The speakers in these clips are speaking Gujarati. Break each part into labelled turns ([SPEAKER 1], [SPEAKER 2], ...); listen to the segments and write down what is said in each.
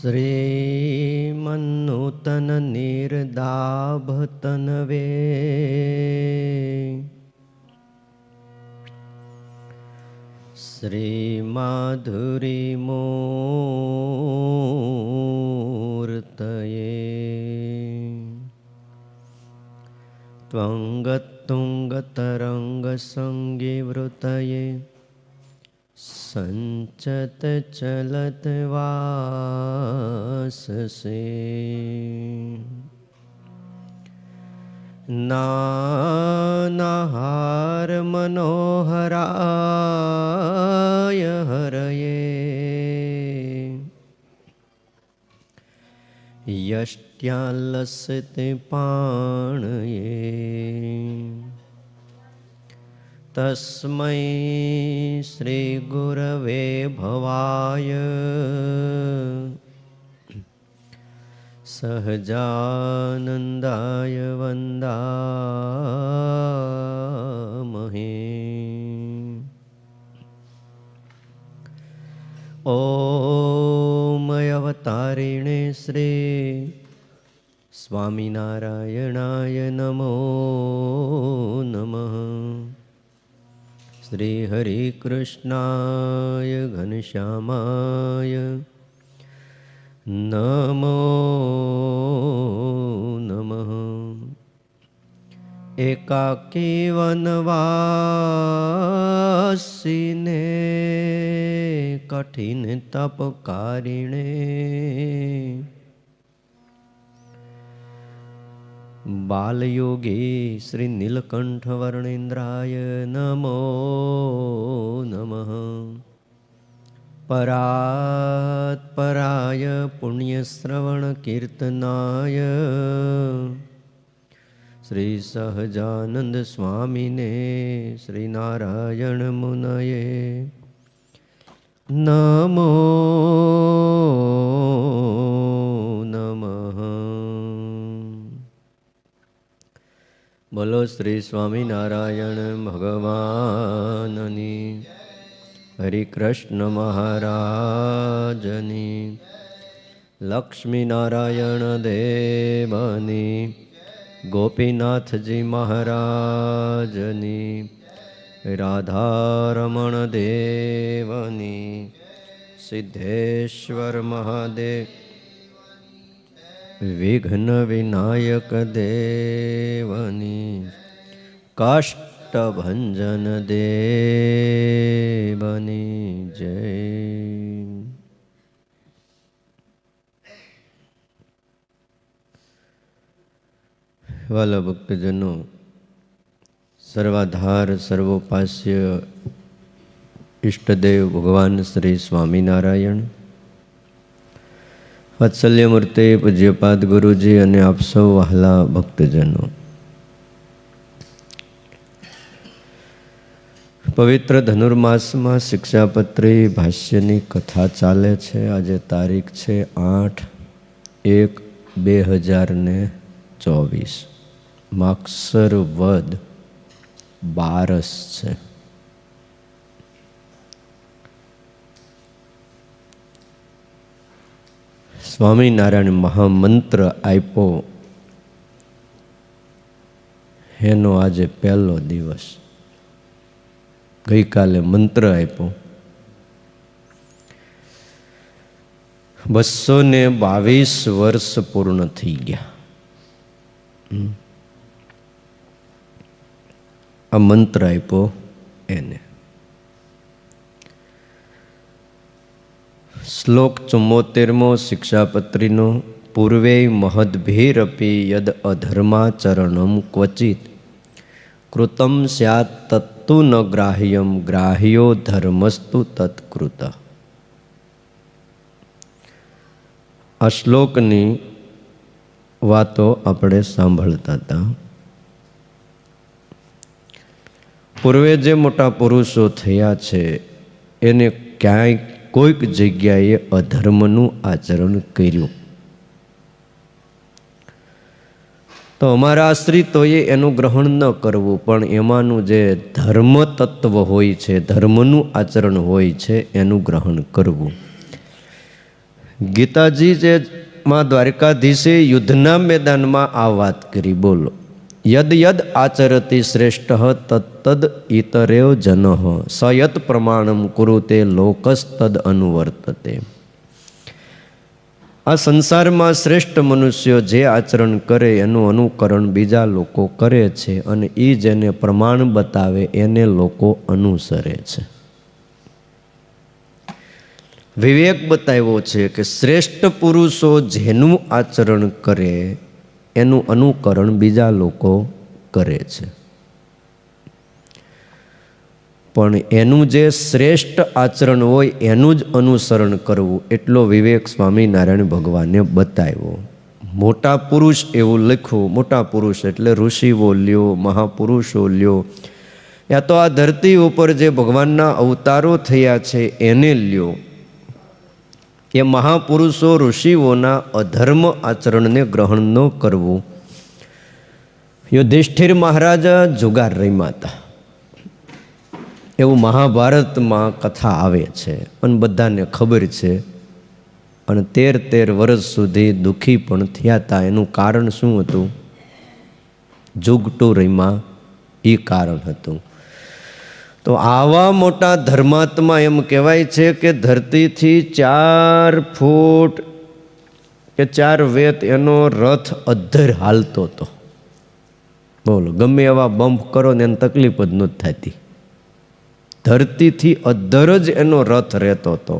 [SPEAKER 1] શ્રીમન્નૂતન નિર્દાભતનવે શ્રીમાધુરીમૂર્તયે ત્વંગતુંગતરંગસંગીવૃતયે સંચત ચલત વાસસે નાનાહાર મનોહરાય હરયે યષ્ટ્યાલસતે પાણયે તસ્મૈ શ્રી ગુરવે ભવાય સહજાનંદાય વંદામહે. ઓમ અવતારિણે શ્રી સ્વામિનારાયણાય નમો નમઃ. શ્રી હરિ કૃષ્ણાય ઘનશ્યામાય નમો નમઃ. એકાકી વનવાસીને કઠિન તપકારિણે બાલયોગી શ્રી નીલકંઠ વર્ણેન્દ્રાય નમો નમઃ. પરાત્પરાય પુણ્યશ્રવણ કીર્તનાય શ્રી સહજાનંદ સ્વામીને શ્રી નારાયણ મુનયે નમો નમઃ. બોલો શ્રી સ્વામિનારાયણ ભગવાનની, હરિ કૃષ્ણ મહારાજની, લક્ષ્મીનારાયણ દેવની, ગોપીનાથજી મહારાજની, રાધારમણ દેવની, સિદ્ધેશ્વર મહાદેવ, વિઘ્ન વિનાયક દેવની, કાષ્ટભંજન દેવની જય. વાલા ભક્તજનો, સર્વાધાર સર્વોપાસ્ય ઈષ્ટદેવ ભગવાન શ્રી સ્વામિનારાયણ, વાત્સલ્ય મૂર્તિ પૂજ્યપાદ ગુરુજી અને આપ સૌ વહાલા ભક્તજનો, પવિત્ર ધનુર્માસમાં શિક્ષાપત્રી ભાષ્યની કથા ચાલે છે. આજે તારીખ છે 8/1/2024, માગસર વદ 12 છે. સ્વામિનારાયણ મહામંત્ર આપ્યો એનો આજે પહેલો દિવસ. ગઈકાલે મંત્ર આપ્યો. 222 વર્ષ પૂર્ણ થઈ ગયા. આ મંત્ર આપ્યો એને. શ્લોક 74મો શિક્ષાપત્રીનો. પૂર્વે મહદ્ભીરપી યદ અધર્માચરણમ ક્વચિત કૃતમ સ્યાત તત્તુ ન ગ્રાહ્યમ ગ્રાહ્યો ધર્મસ્તુ તત્કૃત. આ શ્લોકની વાતો આપણે સાંભળતા હતા. પૂર્વે જે મોટા પુરુષો થયા છે એને ક્યાંય કોઈક જગ્યાએ અધર્મનું આચરણ કર્યું તો અમારા આશ્રિતોએ એનું ગ્રહણ ન કરવું, પણ એમાંનું જે ધર્મ તત્વ હોય છે, ધર્મનું આચરણ હોય છે, એનું ગ્રહણ કરવું. ગીતાજી જે માં દ્વારકાધીશે યુદ્ધના મેદાનમાં આ વાત કરી. બોલો, યદ યદ આચરતી શ્રેષ્ઠ તત્તદ ઇતરેવ જનઃ સયત પ્રમાણમ કુરુતે લોકસ્તદ અનુવર્તતે. આ સંસારમાં શ્રેષ્ઠ મનુષ્યો જે આચરણ કરે એનું અનુકરણ બીજા લોકો કરે છે, અને એ જેને પ્રમાણ બતાવે એને લોકો અનુસરે છે. વિવેક બતાવ્યો છે કે શ્રેષ્ઠ પુરુષો જેનું આચરણ કરે એનું અનુકરણ બીજા લોકો કરે છે, પણ એનું જે શ્રેષ્ઠ આચરણ હોય એનું જ અનુસરણ કરવું એટલો વિવેક સ્વામિનારાયણ ભગવાને બતાવ્યો. મોટા પુરુષ એવું લખ્યું. મોટા પુરુષ એટલે ઋષિઓ લ્યો, મહાપુરુષો લ્યો, યા તો આ ધરતી ઉપર જે ભગવાનના અવતારો થયા છે એને લ્યો. એ મહાપુરુષો ઋષિઓના અધર્મ આચરણને ગ્રહણ ન કરવું. યુધિષ્ઠિર મહારાજા જુગાર રમ્યા હતા એવું મહાભારતમાં કથા આવે છે અને બધાને ખબર છે. અને 13 વર્ષ સુધી દુઃખી પણ થયા હતા. એનું કારણ શું હતું? જુગટું રમ્યા એ કારણ હતું. તો આવા મોટા ધર્માત્મા એમ કહેવાય છે કે ધરતીથી 4 ફૂટ કે 4 વેત એનો રથ અધ્ધર હાલતો હતો. બોલો, ગમે એવા બમ્પ કરો ને એને તકલીફ જ નથી થતી. ધરતીથી અધ્ધર જ એનો રથ રહેતો હતો.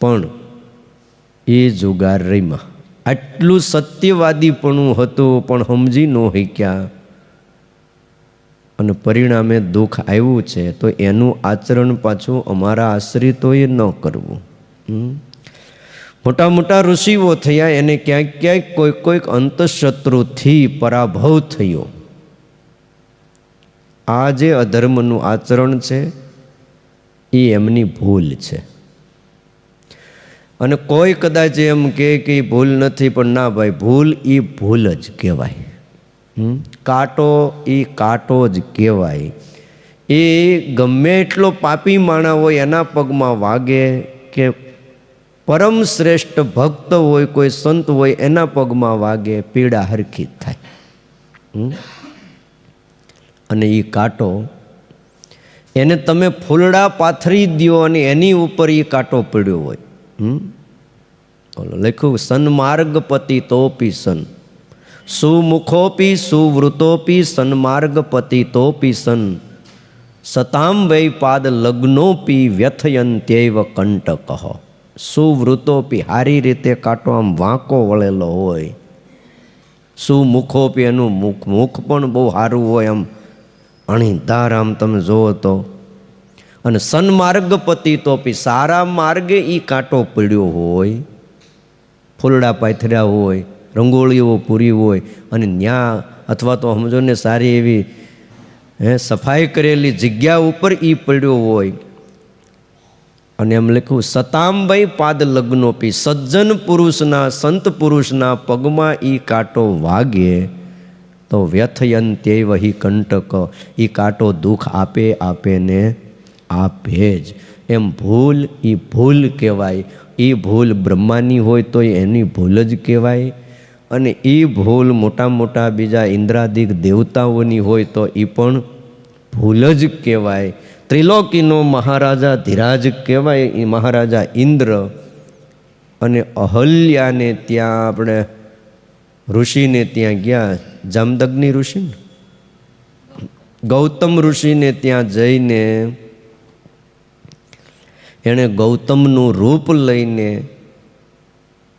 [SPEAKER 1] પણ એ જુગાર રમ્યા. આટલું સત્યવાદીપણું હતું પણ સમજી ન શક્યા અને પરિણામે દુઃખ આવ્યું છે. તો એનું આચરણ પાછું અમારા આશ્રિતોએ ન કરવું. મોટા મોટા ઋષિઓ થયા, એને ક્યાંક ક્યાંક કોઈક અંતઃશત્રુથી પરાભવ થયો. આ જે અધર્મનું આચરણ છે એ એમની ભૂલ છે. અને કોઈ કદાચ એમ કે એ ભૂલ નથી, પણ ના ભાઈ, ભૂલ એ ભૂલ જ કહેવાય. કાંટો એ કાંટો જ કહેવાય. એ ગમે એટલો પાપી માણા હોય એના પગમાં વાગે, કે પરમ શ્રેષ્ઠ ભક્ત હોય, કોઈ સંત હોય એના પગમાં વાગે, પીડા હરખી જ થાય. અને એ કાંટો એને તમે ફૂલડા પાથરી દો અને એની ઉપર એ કાંટો પડ્યો હોય. લખ્યું, સન્માર્ગપતિ તોપી સન, સુમુખોપી સુવૃતોપી સન્માર્ગપતિ તોપી સન, સતામ વૈ પાદ લગ્નોપી વ્યથયંત્યૈવ કંટકઃ. સુવૃતોપી, હારી રીતે કાંટો આમ વાંકો વળેલો હોય. સુમુખોપી, એનું મુખ પણ બહુ સારું હોય, આમ અણીધાર આમ તમે જોવો તો. અને સન્માર્ગપતિ તોપી, સારા માર્ગે એ કાંટો પડ્યો હોય, ફૂલડા પાથર્યા હોય, રંગોળીઓ પૂરી હોય, અને ન્યા અથવા તો સમજો ને સારી એવી સફાઈ કરેલી જગ્યા ઉપર એ પડ્યો હોય. અને એમ લખ્યું, સતાંબાઈ પાદ લગ્નોપી, સજ્જન પુરુષના, સંત પુરુષના પગમાં એ કાંટો વાગે તો વ્યથયંત્યૈવ હિ કંટક, એ કાંટો દુઃખ આપે ને આપે જ. એમ ભૂલ એ ભૂલ કહેવાય. એ ભૂલ બ્રહ્માની હોય તો એની ભૂલ જ કહેવાય. અને એ ભૂલ મોટા મોટા બીજા ઇન્દ્રાદિક દેવતાઓની હોય તો એ પણ ભૂલ જ કહેવાય. ત્રિલોકીનો મહારાજા ધીરાજ કહેવાય, એ મહારાજા ઇન્દ્ર. અને અહલ્યાને ત્યાં આપણે ઋષિને ત્યાં ગયા, જામદગ્નિ ઋષિને, ગૌતમ ઋષિને ત્યાં જઈને એણે ગૌતમનું રૂપ લઈને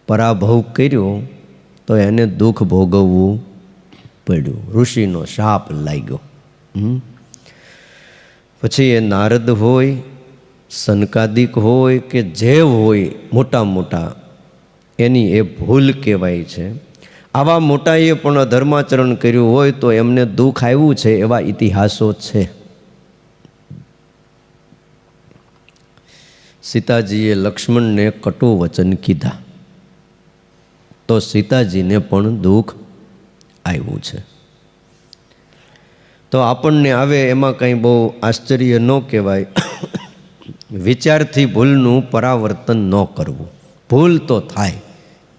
[SPEAKER 1] પરાભવ કર્યો તો એને દુઃખ ભોગવવું પડ્યું. ઋષિનો શાપ લાગ્યો. પછી એ નારદ હોય, સનકાદિક હોય કે જે હોય મોટા મોટા, એની એ ભૂલ કહેવાય છે. આવા મોટાએ પણ અધર્માચરણ કર્યું હોય તો એમને દુઃખ આવ્યું છે, એવા ઇતિહાસો છે. સીતાજીએ લક્ષ્મણને કટુ વચન કીધા તો સીતાજીને પણ દુઃખ આવ્યું છે. તો આપણને આવે એમાં કંઈ બહુ આશ્ચર્ય ન કહેવાય. વિચારથી ભૂલનું પરાવર્તન ન કરવું. ભૂલ તો થાય,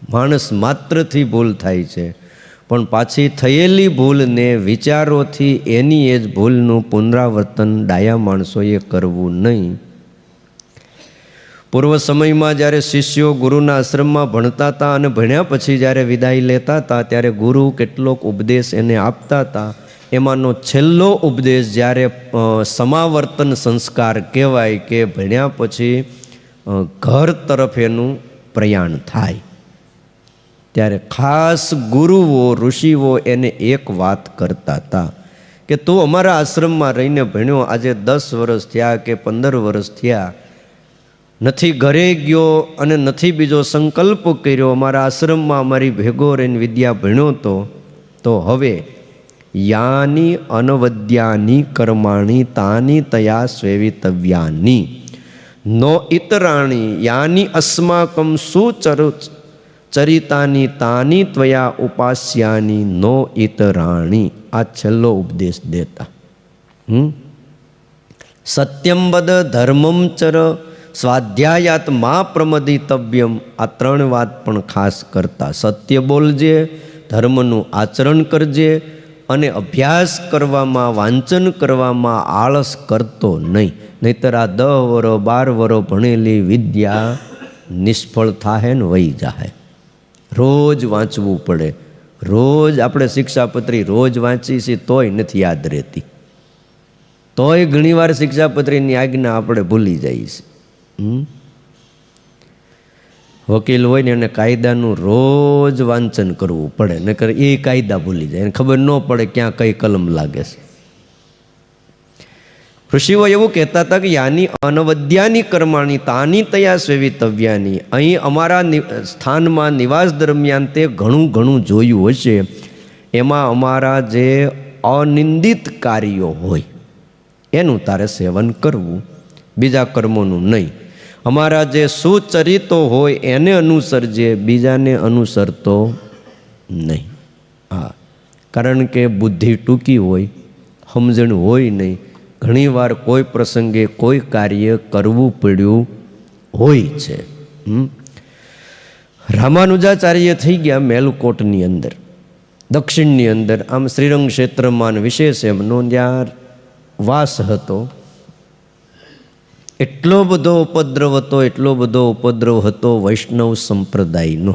[SPEAKER 1] માણસ માત્રથી ભૂલ થાય છે, પણ પાછી થયેલી ભૂલને વિચારોથી એની એ જ ભૂલનું પુનરાવર્તન ડાયા માણસોએ કરવું નહીં. પૂર્વ સમયમાં જ્યારે શિષ્યો ગુરુના આશ્રમમાં ભણતા હતા અને ભણ્યા પછી જ્યારે વિદાય લેતા હતા ત્યારે ગુરુ કેટલોક ઉપદેશ એને આપતા હતા. એમાંનો છેલ્લો ઉપદેશ જ્યારે સમાવર્તન સંસ્કાર કહેવાય કે ભણ્યા પછી ઘર તરફ એનું પ્રયાણ થાય, ત્યારે ખાસ ગુરુઓ ઋષિઓ એને એક વાત કરતા હતા કે તું અમારા આશ્રમમાં રહીને ભણ્યો, આજે 10 વર્ષ થયા કે 15 વર્ષ થયા, નથી ઘરે ગયો અને નથી બીજો સંકલ્પ કર્યો, અમારા આશ્રમમાં અમારી ભેગો રહીને વિદ્યા ભણ્યો તો હવે યાની અનવદ્યાની કર્માણી તાની તયા સ્વેવિતવ્યાની નો ઇતરાણી યાની અસ્માકમ સુચરિતાની તાની ત્વયા ઉપાસ્યાની નો ઇતરાણી. આ છેલ્લો ઉપદેશ દેતા. સત્યમ વદ ધર્મમ ચર સ્વાધ્યાયાત મા પ્રમદિતવ્યમ. આ 3 વાત પણ ખાસ કરતા. સત્ય બોલજે, ધર્મનું આચરણ કરજે અને અભ્યાસ કરવામાં વાંચન કરવામાં આળસ કરતો નહીં, નહીતર આ 10 વરો 12 વરો ભણેલી વિદ્યા નિષ્ફળ થાય ને વહી જાય. રોજ વાંચવું પડે. રોજ આપણે શિક્ષાપત્રી રોજ વાંચી છીએ તોય નથી યાદ રહેતી, તોય ઘણીવાર શિક્ષાપત્રીની આજ્ઞા આપણે ભૂલી જઈએ છીએ. વકીલ હોય ને એને કાયદાનું રોજ વાંચન કરવું પડે, નકર એ કાયદા ભૂલી જાય, એને ખબર ન પડે ક્યાં કઈ કલમ લાગે છે. ઋષિઓ એવું કહેતા હતા કે યાની અનવદ્યાની કર્માણી તાની તયા સ્વેવિતવ્યાની. અહીં અમારા સ્થાનમાં નિવાસ દરમિયાન તે ઘણું જોયું હશે, એમાં અમારા જે અનિંદિત કાર્યો હોય એનું તારે સેવન કરવું, બીજા કર્મોનું નહીં. અમારા જે સુચરિતો હોય એને અનુસરજે, બીજાને અનુસરતો નહીં. હા, કારણ કે બુદ્ધિ ટૂંકી હોય, સમજણ હોય નહીં, ઘણીવાર કોઈ પ્રસંગે કોઈ કાર્ય કરવું પડ્યું હોય છે. રામાનુજાચાર્ય થઈ ગયા મેલકોટની અંદર, દક્ષિણની અંદર, આમ શ્રીરંગ ક્ષેત્રમાં વિશેષ એમનો ત્યાં વાસ હતો. એટલો બધો ઉપદ્રવ હતો વૈષ્ણવ સંપ્રદાયનો.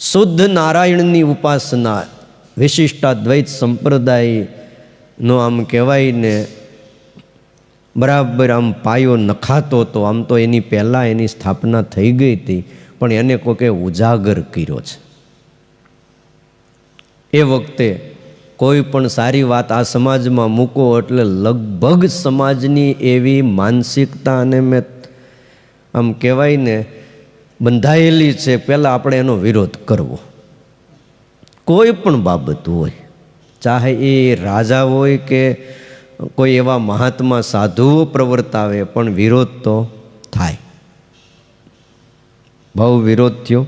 [SPEAKER 1] શુદ્ધ નારાયણની ઉપાસના, વિશિષ્ટાદ્વૈત સંપ્રદાયનો આમ કહેવાય ને બરાબર આમ પાયો નખાતો હતો. આમ તો એની પહેલાં એની સ્થાપના થઈ ગઈ હતી, પણ એને કોકે ઉજાગર કર્યો છે. એ વખતે કોઈ પણ સારી વાત આ સમાજમાં મૂકો એટલે લગભગ સમાજની એવી માનસિકતા અને મેં આમ કહેવાય ને બંધાયેલી છે, પહેલાં આપણે એનો વિરોધ કરવો. કોઈ પણ બાબત હોય, ચાહે એ રાજા હોય કે કોઈ એવા મહાત્મા સાધુઓ પ્રવર્તાવે, પણ વિરોધ તો થાય. બહુ વિરોધ થયો.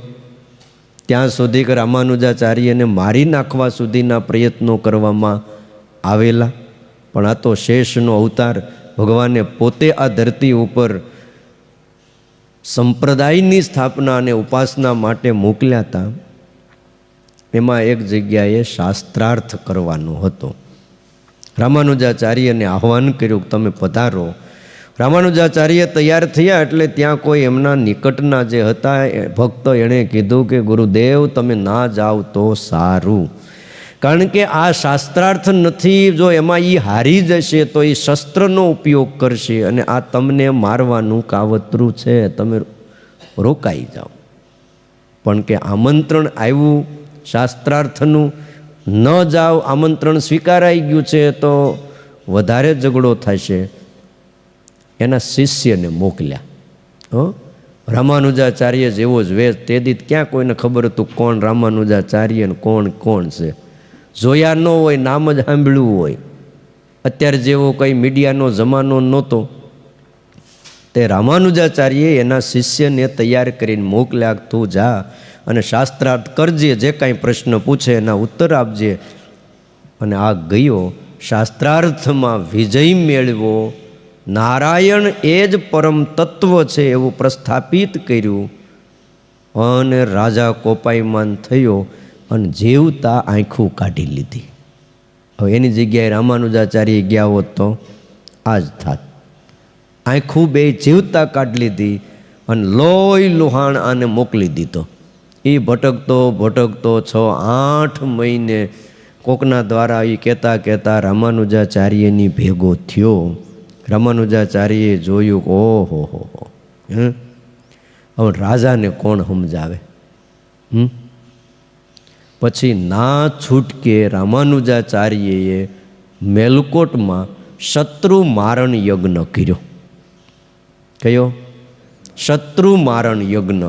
[SPEAKER 1] ત્યાં સુધી કે રામાનુજાચાર્યને મારી નાખવા સુધીના પ્રયત્નો કરવામાં આવેલા, પણ આ તો શેષનો અવતાર, ભગવાને પોતે આ ધરતી ઉપર સંપ્રદાયની સ્થાપના અને ઉપાસના માટે મોકલ્યા હતા. એમાં એક જગ્યાએ શાસ્ત્રાર્થ કરવાનો હતો. રામાનુજાચાર્યને આહ્વાન કર્યું કે તમે પધારો. રામાનુજાચાર્ય તૈયાર થયા એટલે ત્યાં કોઈ એમના નિકટના જે હતા ભક્ત એણે કીધું કે ગુરુદેવ તમે ના જાઓ તો સારું, કારણ કે આ શાસ્ત્રાર્થ નથી, જો એમાં એ હારી જશે તો એ શસ્ત્રનો ઉપયોગ કરશે અને આ તમને મારવાનું કાવતરું છે, તમે રોકાઈ જાઓ. પણ કે આમંત્રણ આવ્યું શાસ્ત્રાર્થનું, ન જાઓ, આમંત્રણ સ્વીકારાઈ ગયું છે તો વધારે ઝઘડો થશે. એના શિષ્યને મોકલ્યા. રામાનુજાચાર્ય જેવો જ વેશ, તે દી ક્યાં કોઈને ખબર હતું કોણ રામાનુજાચાર્ય ને કોણ છે. જોયા ન હોય, નામ જ સાંભળ્યું હોય. અત્યારે જેવો કંઈ મીડિયાનો જમાનો નહોતો, તે રામાનુજાચાર્યે એના શિષ્યને તૈયાર કરીને મોકલ્યા, તું જા અને શાસ્ત્રાર્થ કરજે, જે કાંઈ પ્રશ્ન પૂછે એના ઉત્તર આપજે. અને આ ગયો શાસ્ત્રાર્થમાં વિજય મેળવો નારાયણ એ જ પરમ તત્વ છે એવું પ્રસ્થાપિત કર્યું અને રાજા કોપાયમાન થયો અને જીવતા આંખું કાઢી લીધી. હવે એની જગ્યાએ રામાનુજાચાર્ય ગયા હોત તો આ જ થાત. આંખું બે જીવતા કાઢી લીધી અને લોહી લુહાણ આને મોકલી દીધો. એ ભટકતો ભટકતો 6-8 મહિને કોકના દ્વારા એ કહેતા કહેતા રામાનુજાચાર્યની ભેગો થયો. રામાનુજાચાર્યએ જોયું કે ઓહો હો હવે રાજાને કોણ સમજાવે? પછી ના છૂટકે રામાનુજાચાર્યએ મેલકોટમાં શત્રુ મારણ યજ્ઞ કર્યો. કયો? શત્રુ મારણ યજ્ઞ.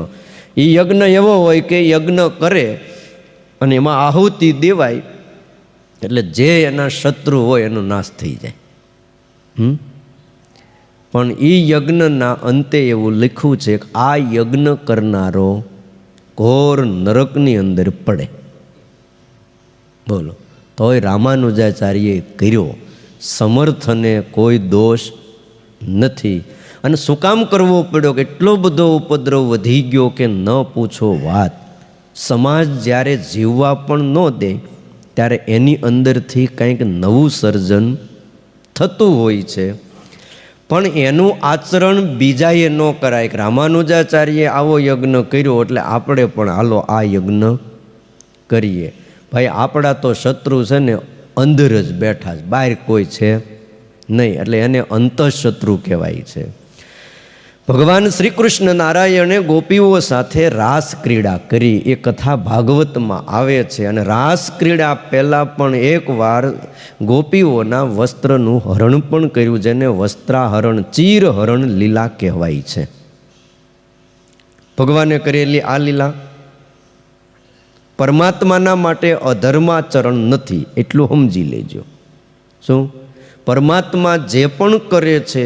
[SPEAKER 1] એ યજ્ઞ એવો હોય કે યજ્ઞ કરે અને એમાં આહુતિ દેવાય એટલે જે એના શત્રુ હોય એનો નાશ થઈ જાય. પણ એ યજ્ઞના અંતે એવું લખ્યું છે કે આ યજ્ઞ કરનારો ઘોર નરકની અંદર પડે. બોલો, તોય રામાનુજાચાર્યએ કર્યો. સમર્થને કોઈ દોષ નથી. અને શું કામ કરવો પડ્યો કે એટલો બધો ઉપદ્રવ વધી ગયો કે ન પૂછો વાત. સમાજ જ્યારે જીવવા પણ ન દે ત્યારે એની અંદરથી કંઈક નવું સર્જન થતું હોય છે. પણ એનું આચરણ બીજાએ ન કરાય કે રામાનુજાચાર્યએ આવો યજ્ઞ કર્યો એટલે આપણે પણ હાલો આ યજ્ઞ કરીએ. ભાઈ આપણા તો શત્રુ છે ને અંદર જ બેઠા છે, બહાર કોઈ છે નહીં, એટલે એને અંતઃશત્રુ કહેવાય છે. ભગવાન શ્રી કૃષ્ણ નારાયણે ગોપીઓ સાથે રાસ ક્રીડા કરી એ કથા ભાગવતમાં આવે છે. અને રાસ ક્રીડા પહેલાં પણ એકવાર ગોપીઓના વસ્ત્રનું હરણ પણ કર્યું, જેને વસ્ત્રાહરણ ચીરહરણ લીલા કહેવાય છે. ભગવાને કરેલી આ લીલા પરમાત્માના માટે અધર્માચરણ નથી, એટલું સમજી લેજો. શું? પરમાત્મા જે પણ કરે છે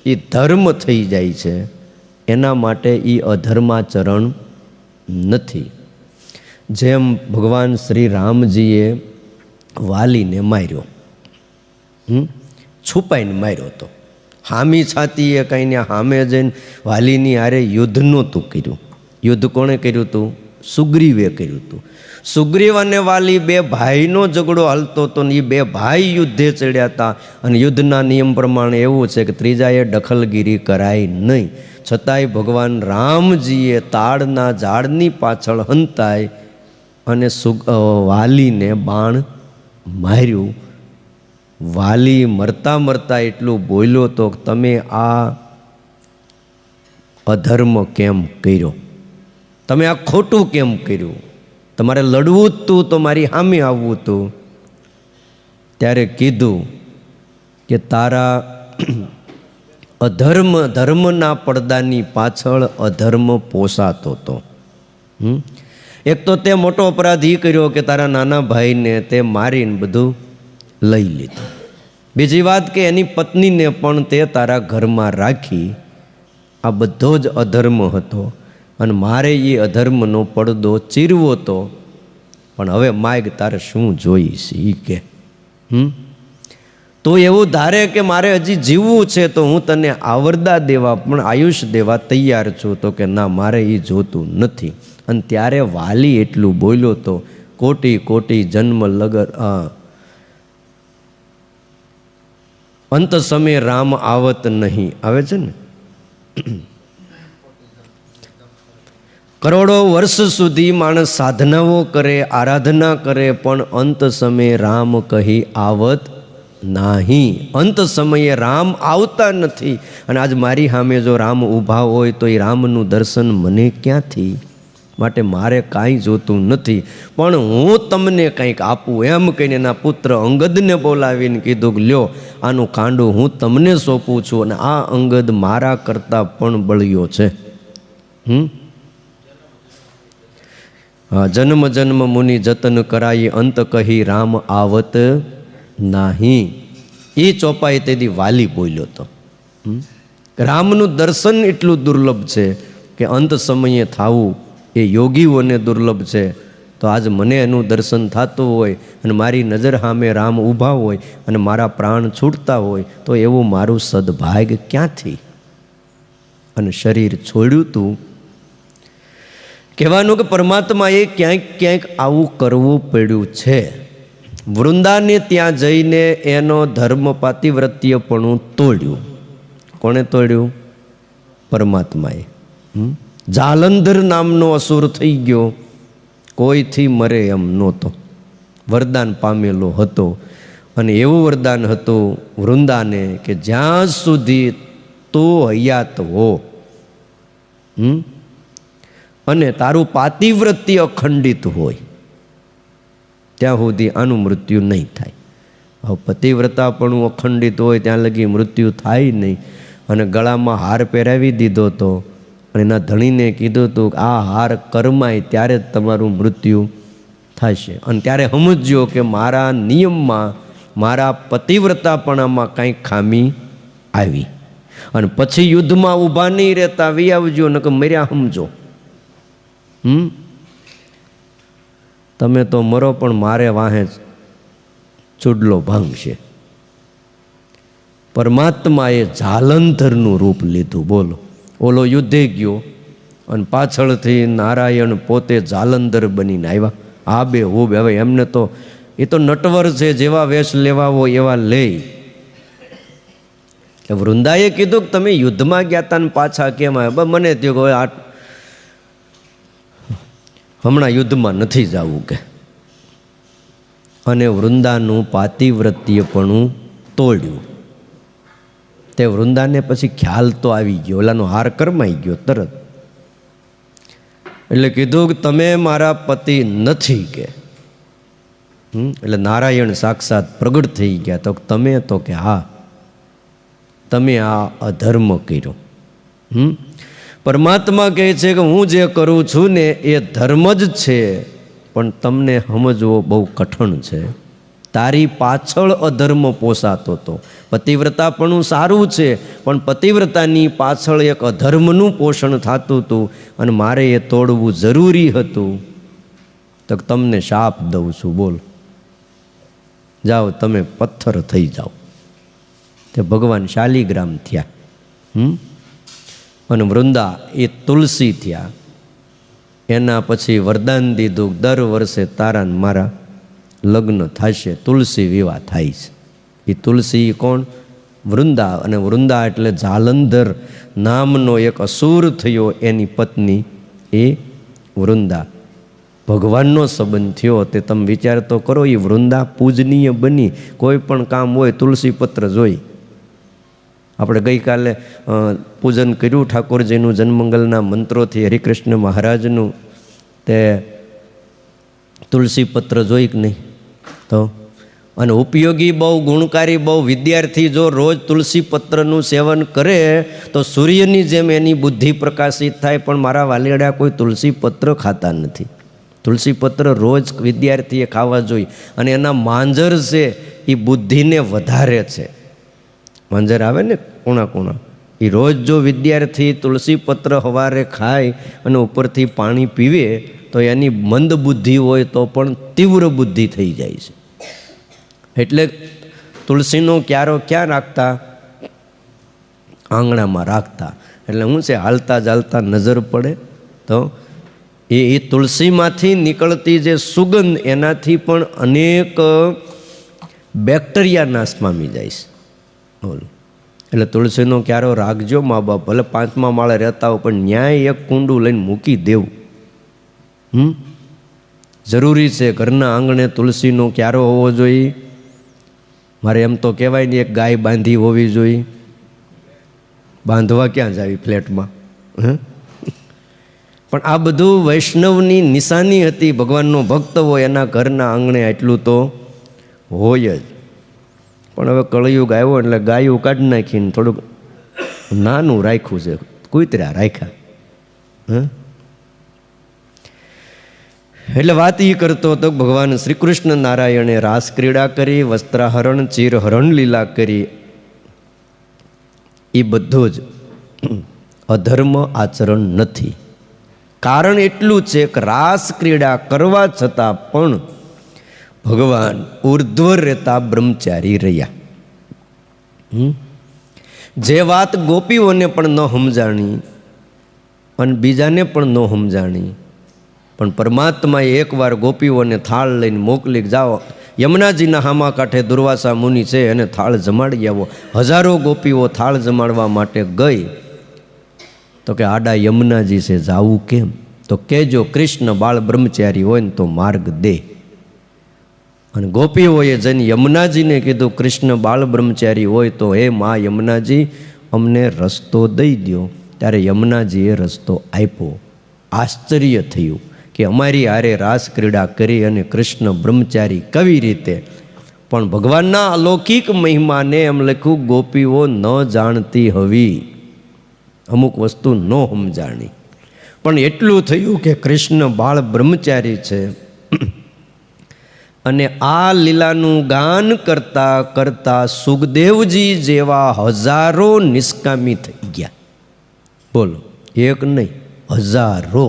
[SPEAKER 1] એ ધર્મ થઈ જાય છે, એના માટે એ અધર્માચરણ નથી. જેમ ભગવાન શ્રી રામજીએ વાલીને માર્યો, છુપાઈને માર્યો હતો. હામી છાતીએ કંઈને સામે જઈને વાલીની હારે યુદ્ધ નહોતું કર્યું. યુદ્ધ કોણે કર્યું હતું? સુગ્રીવે કર્યું હતું. સુગ્રીવ અને વાલી બે ભાઈનો ઝઘડો હાલતો હતો ને એ બે ભાઈ યુદ્ધે ચડ્યા હતા. અને યુદ્ધના નિયમ પ્રમાણે એવું છે કે ત્રીજાએ દખલગીરી કરાય નહીં. છતાંય ભગવાન રામજીએ તાડના ઝાડની પાછળ હંતાય અને વાલીને બાણ માર્યું. વાલી મરતા મરતા એટલું બોલ્યો તો તમે આ અધર્મ કેમ કર્યો? તમે આ ખોટું કેમ કર્યું? તમારે લડવું જ તું તો મારી સામે આવવું તું. ત્યારે કીધું કે તારા અધર્મ ધર્મના પડદાની પાછળ અધર્મ પોસાતો હતો. એક તો તે મોટો અપરાધ એ કર્યો કે તારા નાના ભાઈને તે મારીને બધું લઈ લીધું. બીજી વાત કે એની પત્નીને પણ તે તારા ઘરમાં રાખી. આ બધો જ અધર્મ હતો અને મારે એ અધર્મનો પડદો ચીરવો તો. પણ હવે માગ તારે શું જોઈશ એ કે તો એવું ધારે કે મારે હજી જીવવું છે તો હું તને આવરદા દેવા પણ આયુષ દેવા તૈયાર છું. તો કે ના, મારે એ જોતું નથી. અને ત્યારે વાલી એટલું બોલ્યો તો કોટી કોટી જન્મ લગર અંત સમય રામ આવત નહીં. આવે છે ને, કરોડો વર્ષ સુધી માણસ સાધનાઓ કરે, આરાધના કરે, પણ અંત સમયે રામ કહી આવત નહીં. અંત સમયે રામ આવતા નથી. અને આજ મારી સામે જો રામ ઊભા હોય તો એ રામનું દર્શન મને ક્યાંથી? માટે મારે કાંઈ જોતું નથી, પણ હું તમને કંઈક આપું એમ કહીને એના પુત્ર અંગદને બોલાવીને કીધું કે લ્યો આનું કાંડું હું તમને સોંપું છું. અને આ અંગદ મારા કરતાં પણ બળ્યો છે. જન્મ જન્મ મુનિ જતન કરાઈ અંત કહી રામ આવત નહીં. એ ચોપાઈ તેથી વાલી બોલ્યો હતો. રામનું દર્શન એટલું દુર્લભ છે કે અંત સમયે થાવું એ યોગીઓને દુર્લભ છે તો આજ મને એનું દર્શન થતું હોય અને મારી નજર સામે રામ ઊભા હોય અને મારા પ્રાણ છૂટતા હોય તો એવું મારું સદભાગ્ય ક્યાંથી? અને શરીર છોડ્યું તું. કહેવાનું કે પરમાત્માએ ક્યાંક ક્યાંક આવું કરવું પડ્યું છે. વૃંદાને ત્યાં જઈને એનો ધર્મ પાતિવ્રત્યપણું તોડ્યું. કોણે તોડ્યું? પરમાત્માએ. જાલંધર નામનો અસુર થઈ ગયો, કોઈથી મરે એમ નહોતો, વરદાન પામેલો હતો. અને એવું વરદાન હતું વૃંદાને કે જ્યાં સુધી તો હયાત હો અને તારું પાતિવ્રત્ય અખંડિત હોય ત્યાં સુધી આનું મૃત્યુ નહીં થાય. હવે પતિવ્રતાપણું અખંડિત હોય ત્યાં લગી મૃત્યુ થાય નહીં. અને ગળામાં હાર પહેરાવી દીધો તો અને એના ધણીને કીધું હતું કે આ હાર કરમાય ત્યારે જ તમારું મૃત્યુ થશે. અને ત્યારે સમજ્યો કે મારા નિયમમાં, મારા પતિવ્રતાપણામાં કાંઈક ખામી આવી. અને પછી યુદ્ધમાં ઊભા નહીં રહેતા, વી આવજો ને કે મર્યા સમજો. તમે તો મરો પણ મારે વાહે ચૂડલો ભાંગશે. પરમાત્માએ જાલંધરનું રૂપ લીધું. બોલો, ઓલો યુદ્ધે ગયો અને પાછળથી નારાયણ પોતે જાલંધર બનીને આવ્યા. આ બે હુબ. હવે એમને તો એ તો નટવર છે, જેવા વેશ લેવા હોય એવા લે. વૃંદાએ કીધું કે તમે યુદ્ધમાં ગયા હતા ને પાછા કેમ આવ્યા? મને થયું કે આ હમણાં યુદ્ધમાં નથી જવું કે. અને વૃંદાનું પાતિવ્રત્યપણું તોડ્યું. તે વૃંદાને પછી ખ્યાલ તો આવી ગયો, ઓલાનો હાર કરમાઈ ગયો તરત. એટલે કીધું કે તમે મારા પતિ નથી કે. એટલે નારાયણ સાક્ષાત પ્રગટ થઈ ગયા. તો તમે તો કે હા, તમે આ અધર્મ કર્યો. પરમાત્મા કહે છે કે હું જે કરું છું ને એ ધર્મ જ છે, પણ તમને સમજવો બહુ કઠણ છે. તારી પાછળ અધર્મ પોસાતો હતો. પતિવ્રતાપણું સારું છે, પણ પતિવ્રતાની પાછળ એક અધર્મનું પોષણ થતું હતું અને મારે એ તોડવું જરૂરી હતું. તો તમને શાપ દઉં છું. બોલ, જાઓ તમે પથ્થર થઈ જાઓ. તે ભગવાન શાલિગ્રામ થયા અને વૃંદા એ તુલસી થયા. એના પછી વરદાન દીધું, દર વર્ષે તારા મારા લગ્ન થશે, તુલસી વિવાહ થાય છે. એ તુલસી કોણ? વૃંદા. અને વૃંદા એટલે જાલંધર નામનો એક અસુર થયો, એની પત્ની એ વૃંદા. ભગવાનનો સંબંધ થયો. તે તમે વિચાર તો કરો, એ વૃંદા પૂજનીય બની. કોઈ પણ કામ હોય તુલસી પત્ર જોઈ. આપણે ગઈકાલે પૂજન કર્યું ઠાકોરજીનું જન્મંગલના મંત્રોથી, હરિકૃષ્ણ મહારાજનું. તે તુલસી પત્ર જોઈ કે નહીં? તો અને ઉપયોગી બહુ, ગુણકારી બહુ. વિદ્યાર્થી જો રોજ તુલસી પત્રનું સેવન કરે તો સૂર્યની જેમ એની બુદ્ધિ પ્રકાશિત થાય. પણ મારા વાલીડા કોઈ તુલસી પત્ર ખાતા નથી. તુલસી પત્ર રોજ વિદ્યાર્થીએ ખાવા જોઈએ. અને એના માંજર છે એ બુદ્ધિને વધારે છે. માંજર આવે ને કોણા કોણા, એ રોજ જો વિદ્યાર્થી તુલસી પત્ર સવારે ખાય અને ઉપરથી પાણી પીવે તો એની મંદ બુદ્ધિ હોય તો પણ તીવ્ર બુદ્ધિ થઈ જાય છે. એટલે તુલસીનો ક્યારો ક્યાં રાખતા? આંગણામાં રાખતા. એટલે શું છે, હાલતા ચાલતા નજર પડે તો એ તુલસીમાંથી નીકળતી જે સુગંધ, એનાથી પણ અનેક બેક્ટેરિયા નાશ પામી જાય છે. બોલો, એટલે તુલસીનો ક્યારો રાખજો મા બાપ. ભલે 5મા માળે રહેતા હોય પણ ન્યાય એક કુંડું લઈને મૂકી દેવું જરૂરી છે. ઘરના આંગણે તુલસીનો ક્યારો હોવો જોઈએ. મારે એમ તો કહેવાય ને, એક ગાય બાંધી હોવી જોઈએ. બાંધવા ક્યાં જાવી ફ્લેટમાં? પણ આ બધું વૈષ્ણવની નિશાની હતી. ભગવાનનો ભક્ત હોય એના ઘરના આંગણે એટલું તો હોય જ. પણ હવે કળિયુગ આવ્યો એટલે ગાયું કાઢી નાખીને થોડુંક નાનું રાખ્યું છે, કૂતરા રાખ્યા. એટલે વાત એ કરતો હતો, ભગવાન શ્રી કૃષ્ણ નારાયણે રાસ ક્રીડા કરી, વસ્ત્રાહરણ, ચીરહરણ લીલા કરી. એ બધું જ અધર્મ આચરણ નથી. કારણ એટલું છે કે રાસ ક્રીડા કરવા છતાં પણ ભગવાન ઉર્ધ્વ રહેતા બ્રહ્મચારી રહ્યા. જે વાત ગોપીઓને પણ ન સમજાણી અને બીજાને પણ ન સમજાણી, પણ પરમાત્માએ એકવાર ગોપીઓને થાળ લઈને મોકલી, જાઓ યમુનાજીના હામા કાંઠે દુર્વાસા મુનિ છે અને થાળ જમાડી આવો. હજારો ગોપીઓ થાળ જમાડવા માટે ગઈ. તો કે આડા યમુનાજી છે, જાવું કેમ? તો કહેજો કૃષ્ણ બાળ બ્રહ્મચારી હોય ને તો માર્ગ દે. અને ગોપીઓએ જઈને યમુનાજીને કીધું કૃષ્ણ બાળ બ્રહ્મચારી હોય તો હે મા યમુનાજી અમને રસ્તો દઈ દો. ત્યારે યમુનાજીએ રસ્તો આપ્યો. આશ્ચર્ય થયું કે અમારી હારે રાસ ક્રીડા કરી અને કૃષ્ણ બ્રહ્મચારી કેવી રીતે? પણ ભગવાનના અલૌકિક મહિમાને એમ લખ્યું ગોપીઓ ન જાણતી હવી, અમુક વસ્તુ ન સમજાણી. પણ એટલું થયું કે કૃષ્ણ બાળ બ્રહ્મચારી છે અને આ લીલાનું ગાન કરતા કરતા સુખદેવજી જેવા હજારો નિષ્કામી થઈ ગયા. બોલો, એક નહીં, હજારો.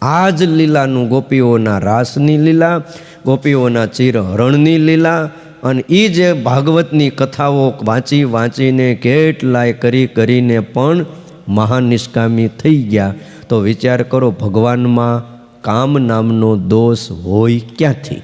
[SPEAKER 1] આ જ લીલાનું ગોપીઓના રાસની લીલા, ગોપીઓના ચિરહરણની લીલા, અને એ જે ભાગવતની કથાઓ વાંચી વાંચીને કેટલાય કરીને પણ મહાન નિષ્કામી થઈ ગયા. તો વિચાર કરો, ભગવાનમાં કામ નામનો દોષ હોય ક્યાંથી?